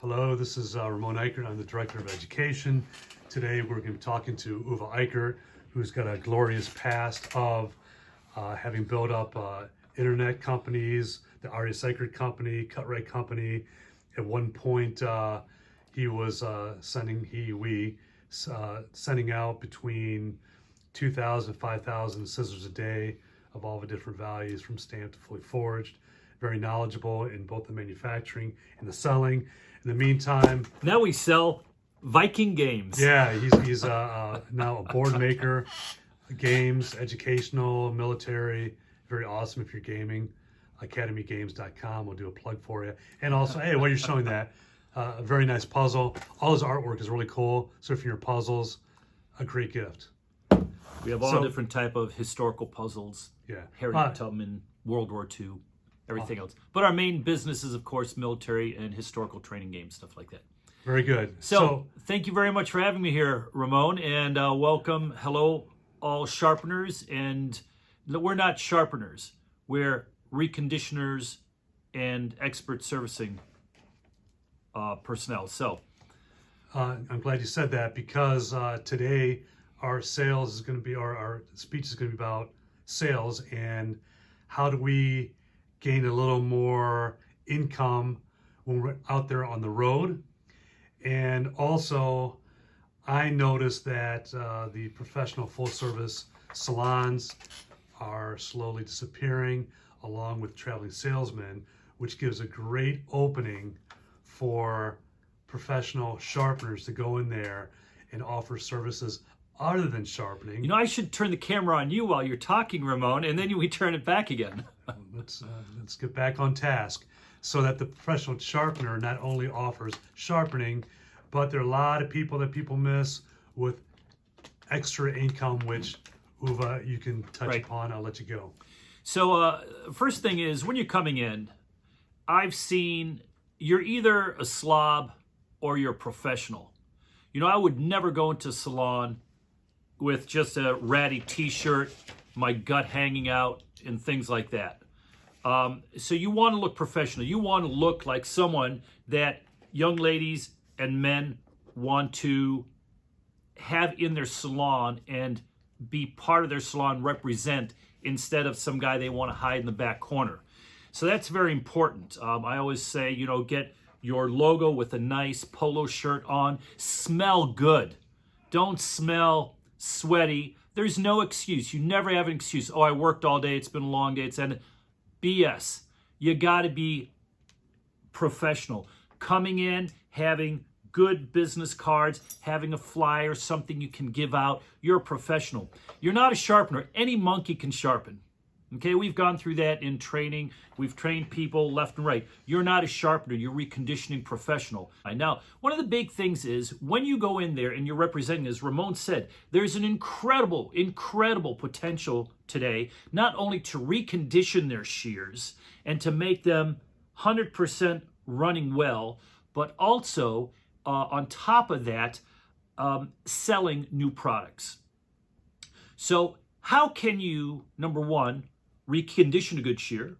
Hello, this is Uwe Eickert. I'm the Director of Education. Today we're going to be talking to Uwe Eickert, who's got a glorious past of having built up internet companies, the Uwe Eickert Company, Cut-Rate Company. At one point, he was sending out between 2,000 and 5,000 scissors a day of all the different values from stamped to fully forged. Very knowledgeable in both the manufacturing and the selling. In the meantime, now we sell Viking games. Yeah, he's now a board maker, games, educational, military. Very awesome if you're gaming. AcademyGames.com. We'll do a plug for you. And also, hey, while you're showing that, a very nice puzzle. All his artwork is really cool. So if you're puzzles, a great gift. We have all different type of historical puzzles. Yeah, Harriet Tubman, World War II, everything else. But our main business is, of course, military and historical training games, stuff like that. Very good. So thank you very much for having me here, Ramon, and welcome. Hello, all sharpeners. And we're not sharpeners. We're reconditioners and expert servicing personnel. So I'm glad you said that, because today our sales is going to be, our speech is going to be about sales and how do we gain a little more income when we're out there on the road. And also, I noticed that the professional full-service salons are slowly disappearing, along with traveling salesmen, which gives a great opening for professional sharpeners to go in there and offer services other than sharpening. You know, I should turn the camera on you while you're talking, Ramon, and then we turn it back again. Let's get back on task, so that the professional sharpener not only offers sharpening, but there are a lot of people that people miss with extra income, which, Uwe, you can touch upon. I'll let you go. So first thing is, when you're coming in, I've seen you're either a slob or you're a professional. You know, I would never go into a salon with just a ratty t-shirt, my gut hanging out, and things like that. So you want to look professional. You want to look like someone that young ladies and men want to have in their salon and be part of their salon, represent, instead of some guy they want to hide in the back corner. So that's very important. I always say, you know, get your logo with a nice polo shirt on. Smell good. Don't smell sweaty. There's no excuse. You never have an excuse. Oh, I worked all day. It's been a long day. It's ended. BS. You got to be professional. Coming in, having good business cards, having a flyer, something you can give out. You're a professional. You're not a sharpener. Any monkey can sharpen. Okay, we've gone through that in training. We've trained people left and right. You're not a sharpener. You're a reconditioning professional. Now, one of the big things is when you go in there and you're representing, as Ramon said, there's an incredible, incredible potential today, not only to recondition their shears and to make them 100% running well, but also on top of that, selling new products. So how can you, number one, recondition a good shear?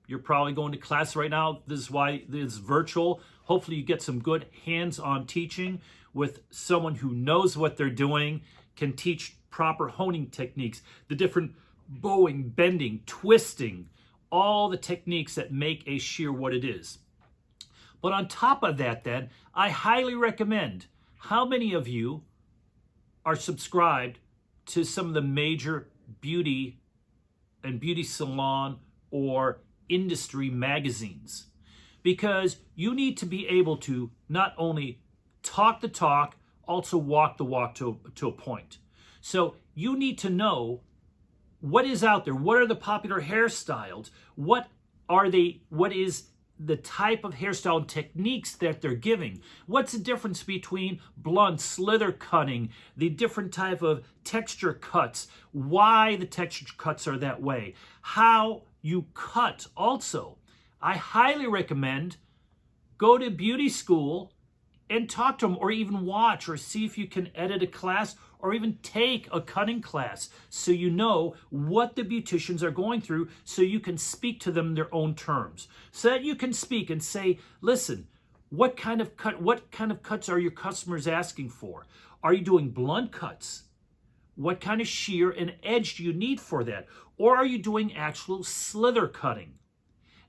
You're probably going to class right now. This is why it's virtual. Hopefully you get some good hands-on teaching with someone who knows what they're doing, can teach proper honing techniques, the different bowing, bending, twisting, all the techniques that make a shear what it is. But on top of that, then, I highly recommend, how many of you are subscribed to some of the major beauty and beauty salon or industry magazines? Because you need to be able to not only talk the talk, also walk the walk to a point. So you need to know what is out there. What are the popular hairstyles? What is the type of hairstyle and techniques that they're giving? What's the difference between blunt, slither cutting, the different type of texture cuts, why the texture cuts are that way, how you cut also. I highly recommend go to beauty school and talk to them, or even watch or see if you can edit a class or even take a cutting class so you know what the beauticians are going through, so you can speak to them in their own terms. So that you can speak and say, listen, What kind of cuts are your customers asking for? Are you doing blunt cuts? What kind of shear and edge do you need for that? Or are you doing actual slither cutting?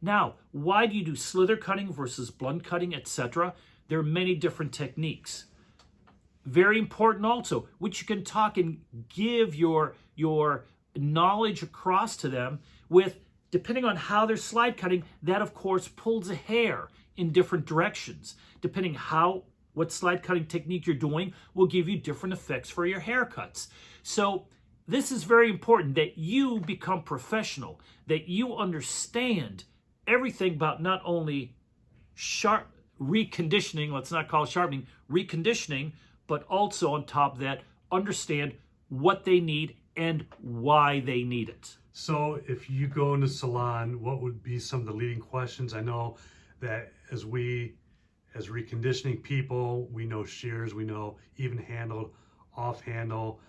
Now, why do you do slither cutting versus blunt cutting, etc.? There are many different techniques. Very important also, which you can talk and give your knowledge across to them with, depending on how they're slide cutting, that of course pulls a hair in different directions. Depending what slide cutting technique you're doing will give you different effects for your haircuts. So this is very important that you become professional, that you understand everything about not only reconditioning, let's not call it sharpening, reconditioning, but also on top of that, understand what they need and why they need it. So if you go into salon, what would be some of the leading questions? I know that as reconditioning people, we know shears, we know even handled, off handle,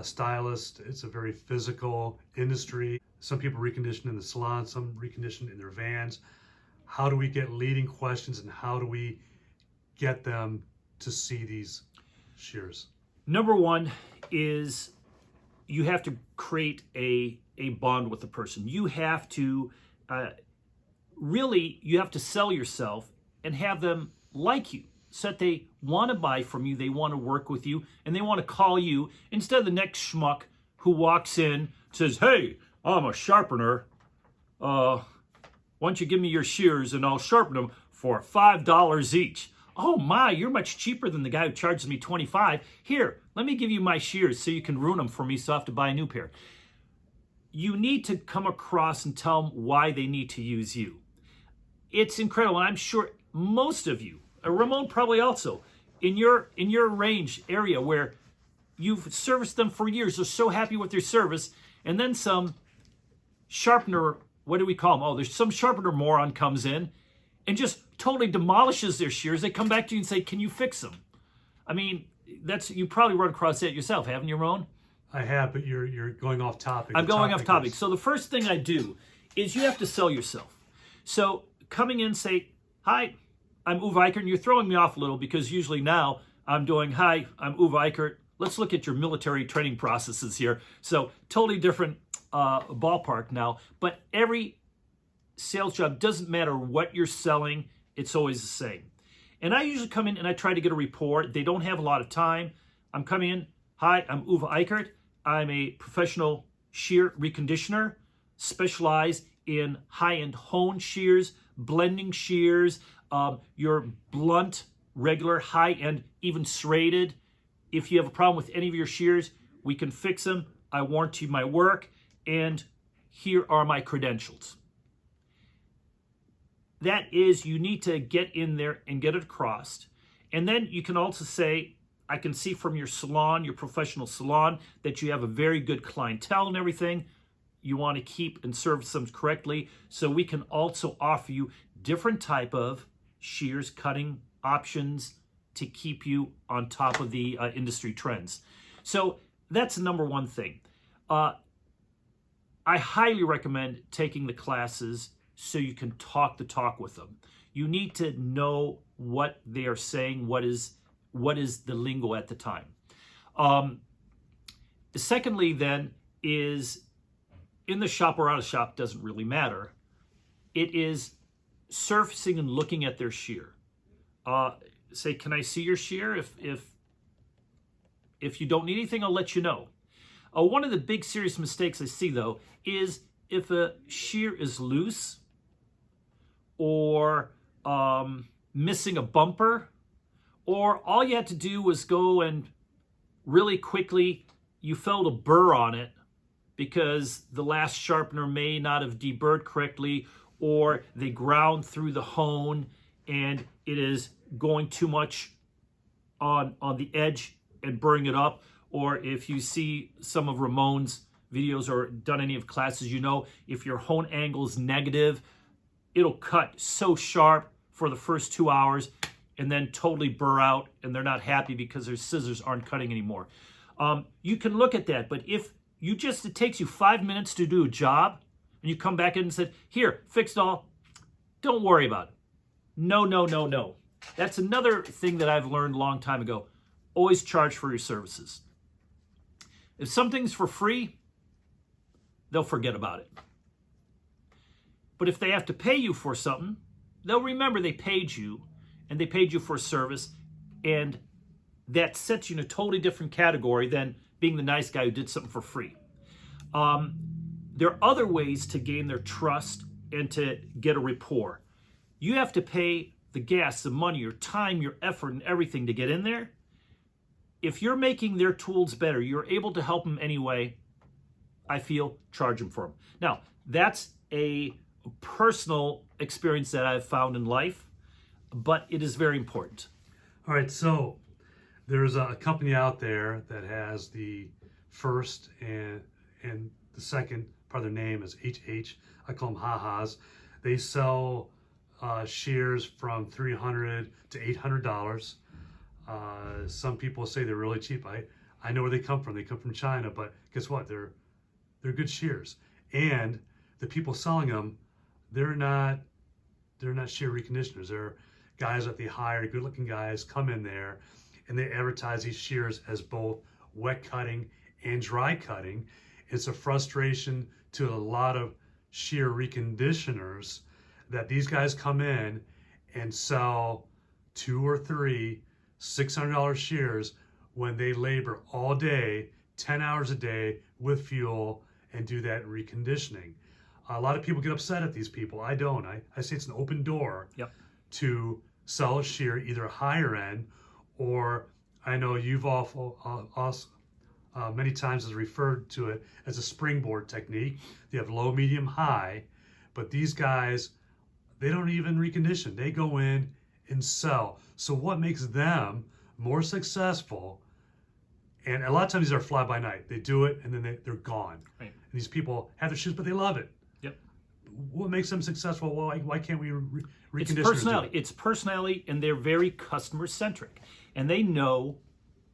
stylist. It's a very physical industry. Some people recondition in the salon, some recondition in their vans. How do we get leading questions and how do we get them to see these shears? Number one is you have to create a bond with the person. You have to you have to sell yourself and have them like you, so that they want to buy from you, they want to work with you, and they want to call you instead of the next schmuck who walks in, says, "Hey, I'm a sharpener. Why don't you give me your shears and I'll sharpen them for $5 each." Oh my, you're much cheaper than the guy who charges me $25. Here, let me give you my shears so you can ruin them for me so I have to buy a new pair. You need to come across and tell them why they need to use you. It's incredible, and I'm sure most of you, Ramon probably also, in your range area where you've serviced them for years, they're so happy with their service, and then some sharpener, what do we call them? Oh, there's some sharpener moron comes in and just totally demolishes their shears. They come back to you and say, "Can you fix them?" I mean, you probably run across that yourself, haven't you, Ramon? I have, but you're going off topic. I'm going off topic. So the first thing I do is you have to sell yourself. So coming in, say, "Hi, I'm Uwe Eickert," and you're throwing me off a little because usually now I'm doing, "Hi, I'm Uwe Eickert. Let's look at your military training processes here." So totally different ballpark now. But every sales job, doesn't matter what you're selling, it's always the same. And I usually come in and I try to get a rapport. They don't have a lot of time. I'm coming in, "Hi, I'm Uwe Eickert. I'm a professional shear reconditioner, specialized in high-end hone shears, blending shears, your blunt, regular, high-end, even serrated. If you have a problem with any of your shears, we can fix them. I warranty my work, and here are my credentials." That is, you need to get in there and get it across. And then you can also say, "I can see from your salon, your professional salon, that you have a very good clientele and everything. You want to keep and service them correctly. So we can also offer you different type of shears, cutting options to keep you on top of the industry trends." So that's the number one thing. I highly recommend taking the classes so you can talk the talk with them. You need to know what they are saying, what is the lingo at the time. Secondly, then, is in the shop or out of shop, doesn't really matter. It is surfacing and looking at their shear. Say, "Can I see your shear? If you don't need anything, I'll let you know." One of the big serious mistakes I see, though, is if a shear is loose or missing a bumper, or all you had to do was go and really quickly, you felt a burr on it because the last sharpener may not have deburred correctly, or they ground through the hone and it is going too much on the edge and burring it up. Or if you see some of Ramon's videos or done any of classes, you know, if your hone angle is negative, it'll cut so sharp for the first 2 hours and then totally burr out, and they're not happy because their scissors aren't cutting anymore. You can look at that, but if it takes you 5 minutes to do a job, and you come back in and said, "Here, fixed all," don't worry about it. No. That's another thing that I've learned a long time ago. Always charge for your services. If something's for free, they'll forget about it. But if they have to pay you for something, they'll remember they paid you, and they paid you for a service, and that sets you in a totally different category than being the nice guy who did something for free. There are other ways to gain their trust and to get a rapport. You have to pay the gas, the money, your time, your effort, and everything to get in there. If you're making their tools better, you're able to help them anyway, I feel, charge them for them. Now, that's a personal experience that I've found in life, but it is very important. All right, so there's a company out there that has the first and the second part of their name is HH. I call them ha-has. They sell shears from $300 to $800. Some people say they're really cheap. I know where they come from. They come from China, but guess what? They're good shears. And the people selling them, they're not shear reconditioners. They're guys that they hire, good-looking guys, come in there, and they advertise these shears as both wet cutting and dry cutting. It's a frustration to a lot of shear reconditioners that these guys come in and sell 2 or 3 $600 shears when they labor all day, 10 hours a day with fuel and do that reconditioning. A lot of people get upset at these people. I don't. I say it's an open door to sell a shear, either higher end, or I know you've also many times has referred to it as a springboard technique. They have low, medium, high, but these guys, they don't even recondition. They go in and sell. So what makes them more successful? And a lot of times these are fly by night. They do it and then they're gone. Right. And these people have their shoes, but they love it. Yep. What makes them successful? Why can't we recondition? It's personality. It's personality, and they're very customer centric, and they know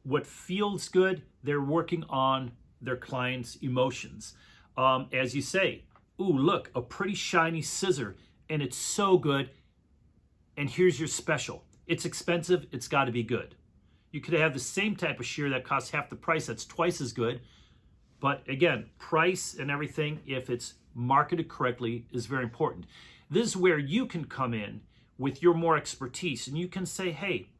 what feels good. They're working on their clients' emotions. As you say, ooh, look, a pretty shiny scissor, and it's so good. And here's your special. It's expensive. It's got to be good. You could have the same type of shear that costs half the price. That's twice as good. But again, price and everything, if it's marketed correctly, is very important. This is where you can come in with your more expertise, and you can say, hey,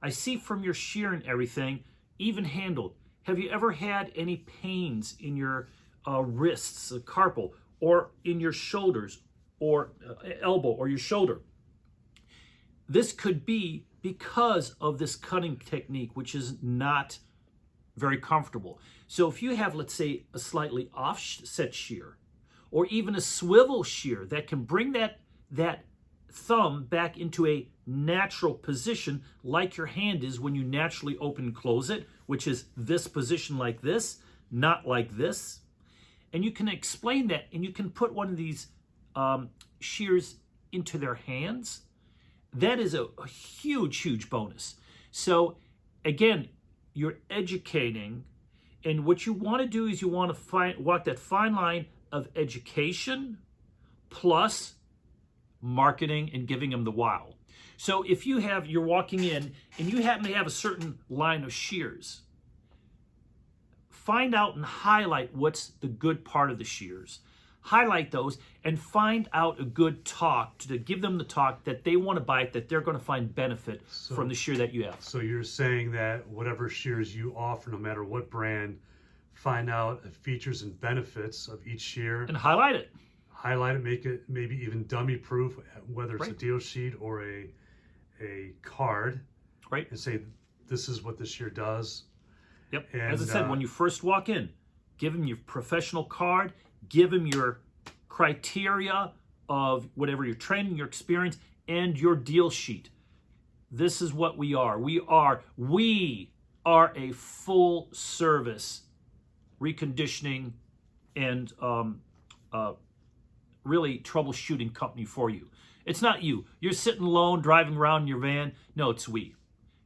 I see from your shear and everything, even handled, have you ever had any pains in your wrists, carpal, or in your shoulders, or elbow, or your shoulder? This could be because of this cutting technique, which is not very comfortable. So if you have, let's say, a slightly offset shear, or even a swivel shear that can bring that thumb back into a natural position, like your hand is when you naturally open and close it, which is this position like this, not like this. And you can explain that, and you can put one of these shears into their hands. That is a huge, huge bonus. So again, you're educating, and what you want to do is you want to walk that fine line of education plus marketing and giving them the wow. So if you're walking in and you happen to have a certain line of shears, find out and highlight what's the good part of the shears. Highlight those and find out a good talk to give them the talk that they want to buy it, that they're going to find benefit from the shear that you have. So you're saying that whatever shears you offer, no matter what brand, find out the features and benefits of each shear. And highlight it. Highlight it, make it maybe even dummy proof, whether it's a deal sheet or a card. Right. And say, this is what this shear does. Yep. And, as I said, when you first walk in, give them your professional card, give them your criteria of whatever your training, your experience, and your deal sheet. This is what we are. We are a full service reconditioning and really troubleshooting company for you. It's not you. You're sitting alone, driving around in your van. No, it's we.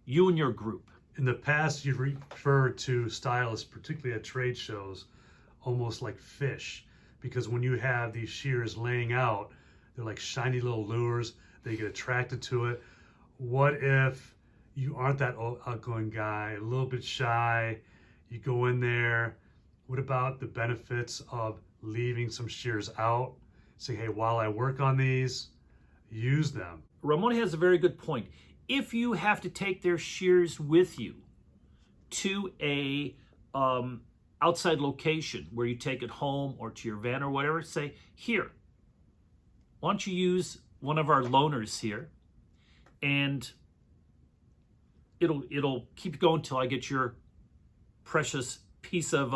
You and your group. In the past, you've referred to stylists, particularly at trade shows, almost like fish, because when you have these shears laying out, they're like shiny little lures. They get attracted to it. what if you aren't that outgoing guy, a little bit shy? You go in there. What about the benefits of leaving some shears out? Say, hey, while I work on these, use them. Ramon has a very good point. If you have to take their shears with you to a outside location where you take it home or to your van or whatever, say, here, why don't you use one of our loaners here, and it'll keep going till I get your precious piece of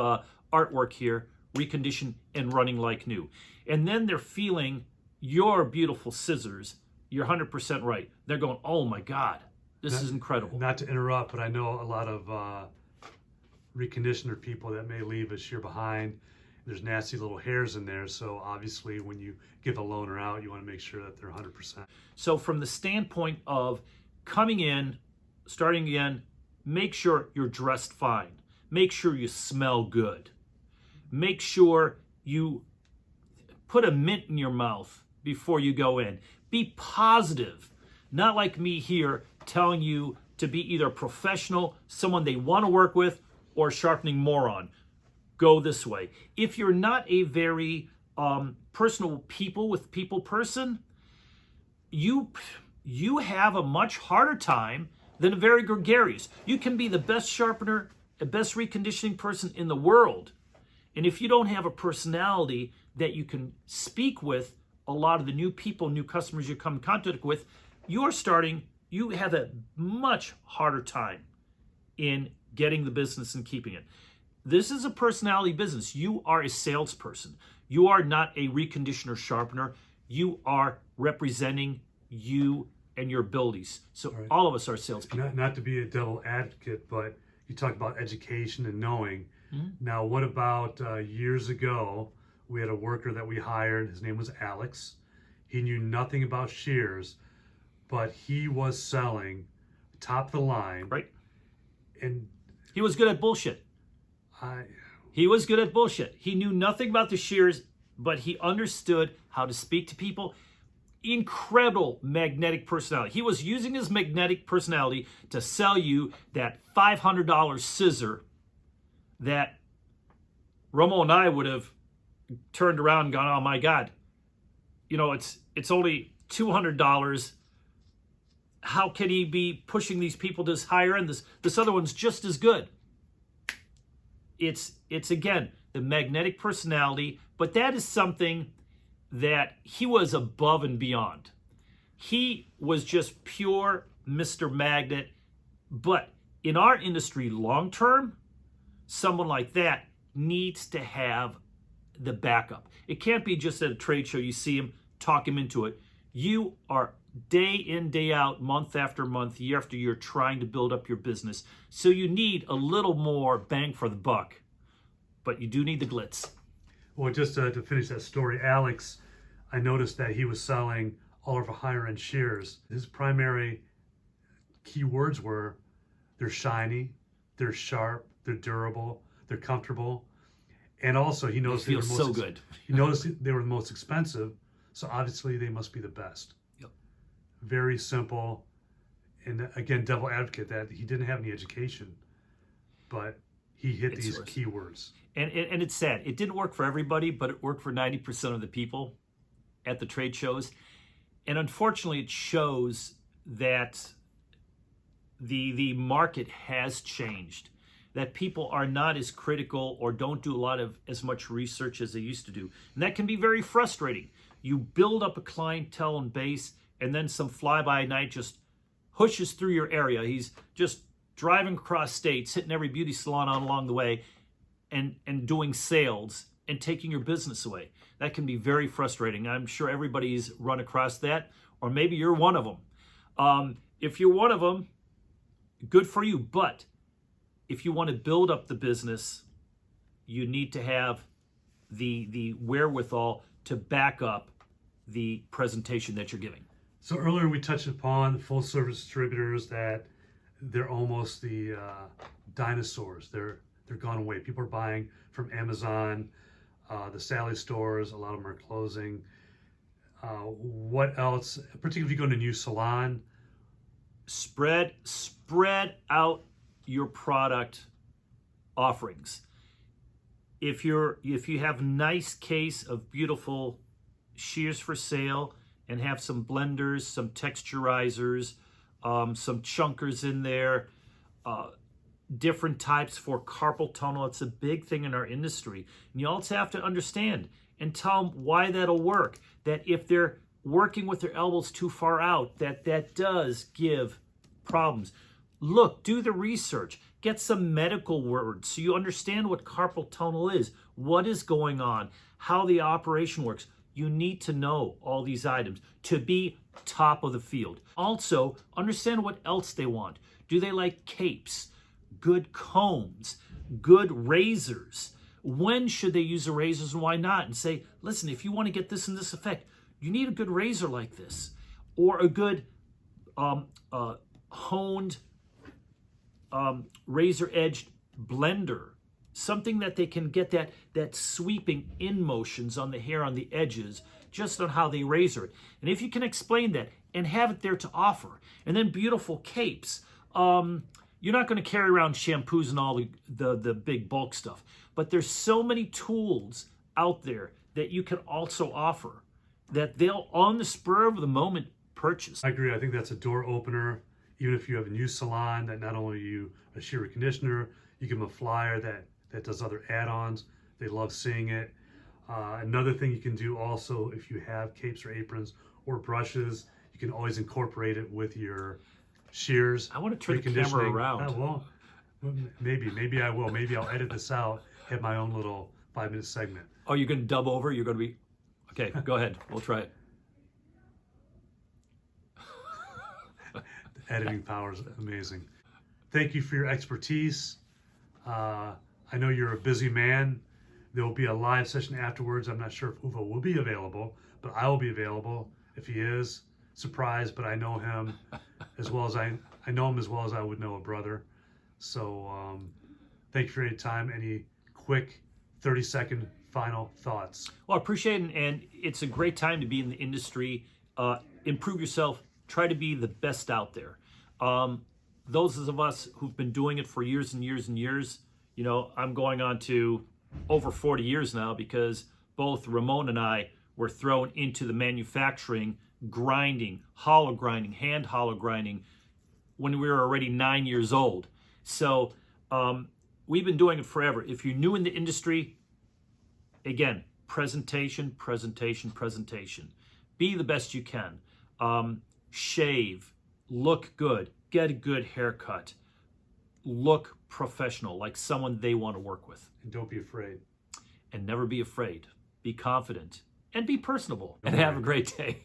artwork here reconditioned and running like new. And then they're feeling your beautiful scissors. You're 100% right. They're going, oh my God, this is incredible. Not to interrupt, but I know a lot of reconditioner people that may leave a shear behind. There's nasty little hairs in there. So obviously when you give a loaner out, you want to make sure that they're 100%. So from the standpoint of coming in, starting again, make sure you're dressed fine. Make sure you smell good. Make sure you put a mint in your mouth before you go in. Be positive, not like me here telling you to be either a professional, someone they want to work with, or a sharpening moron. Go this way. If you're not a very personal people person, you have a much harder time than a very gregarious. You can be the best sharpener, the best reconditioning person in the world. And if you don't have a personality that you can speak with a lot of the new people, new customers you come in contact with, you have a much harder time in getting the business and keeping it. This is a personality business. You are a salesperson. You are not a reconditioner sharpener. You are representing you and your abilities. So right. All of us are salespeople. Not to be a devil advocate, but you talk about education and knowing. Mm-hmm. Now, what about years ago, we had a worker that we hired. His name was Alex. He knew nothing about shears, but he was selling top of the line. Right. And he was good at bullshit. He was good at bullshit. He knew nothing about the shears, but he understood how to speak to people. Incredible magnetic personality. He was using his magnetic personality to sell you that $500 scissor that Romo and I would have turned around and gone, oh my God, it's only $200. How can he be pushing these people to this higher end? This other one's just as good. It's again, the magnetic personality, but that is something that he was above and beyond. He was just pure Mr. Magnet. But in our industry, long term, someone like that needs to have the backup. It can't be just at a trade show, you see him, talk him into it. You are day in, day out, month after month, year after year, trying to build up your business. So you need a little more bang for the buck, but you do need the glitz. Well, just to finish that story, Alex, I noticed that he was selling all of our higher end shears. His primary keywords were they're shiny, they're sharp, they're durable, they're comfortable. And also he noticed they were so good. He noticed they were the most expensive, so obviously they must be the best. Yep. Very simple. And again, devil advocate that he didn't have any education, but he hit these keywords. And it's sad. It didn't work for everybody, but it worked for 90% of the people at the trade shows. And unfortunately, it shows that the market has changed, that people are not as critical or don't do as much research as they used to do. And that can be very frustrating. You build up a clientele and base, and then some fly-by-night just pushes through your area. He's just driving across states, hitting every beauty salon along the way, and doing sales and taking your business away. That can be very frustrating. I'm sure everybody's run across that, or maybe you're one of them. If you're one of them, good for you. But if you want to build up the business, you need to have the wherewithal to back up the presentation that you're giving. So earlier we touched upon full service distributors, that they're almost the dinosaurs. They're gone away. People are buying from Amazon, the Sally stores. A lot of them are closing. What else? Particularly if you go to a new salon, Spread out your product offerings. If you have nice case of beautiful shears for sale and have some blenders, some texturizers, some chunkers in there, different types for carpal tunnel. It's a big thing in our industry. And you also have to understand and tell them why that'll work. That if they're working with their elbows too far out, that does give problems. Look, do the research. Get some medical words so you understand what carpal tunnel is, what is going on, how the operation works. You need to know all these items to be top of the field. Also, understand what else they want. Do they like capes, good combs, good razors? When should they use the razors and why not? And say, listen, if you want to get this and this effect, you need a good razor like this, or a good honed razor-edged blender, something that they can get that sweeping in motions on the hair on the edges, just on how they razor it. And if you can explain that and have it there to offer, and then beautiful capes. You're not going to carry around shampoos and all the big bulk stuff, but there's so many tools out there that you can also offer that they'll, on the spur of the moment, purchase. I agree. I think that's a door opener. Even if you have a new salon that not only you a shear conditioner, you give them a flyer that does other add-ons. They love seeing it. Another thing you can do also, if you have capes or aprons or brushes, you can always incorporate it with your shears. I want to turn the camera around. Well, maybe I will. Maybe I'll edit this out, have my own little 5-minute segment. Oh, you're going to dub over? You're going to be... Okay, go ahead. We'll try it. The editing power is amazing. Thank you for your expertise. I know you're a busy man. There will be a live session afterwards. I'm not sure if Uwe will be available, but I will be available. If he is, surprised, but I know him as well as I know him as well as I would know a brother. So thank you for your time. Any quick 30-second final thoughts? Well, I appreciate it, and it's a great time to be in the industry. Improve yourself. Try to be the best out there. Those of us who've been doing it for years and years and years, you know, I'm going on to over 40 years now because both Ramon and I were thrown into the manufacturing, grinding, hollow grinding, hand hollow grinding when we were already 9 years old. So we've been doing it forever. If you're new in the industry, again, presentation, presentation, presentation. Be the best you can. Shave, look good, get a good haircut, look professional, like someone they want to work with. And don't be afraid. And never be afraid. Be confident and be personable. And have a great day.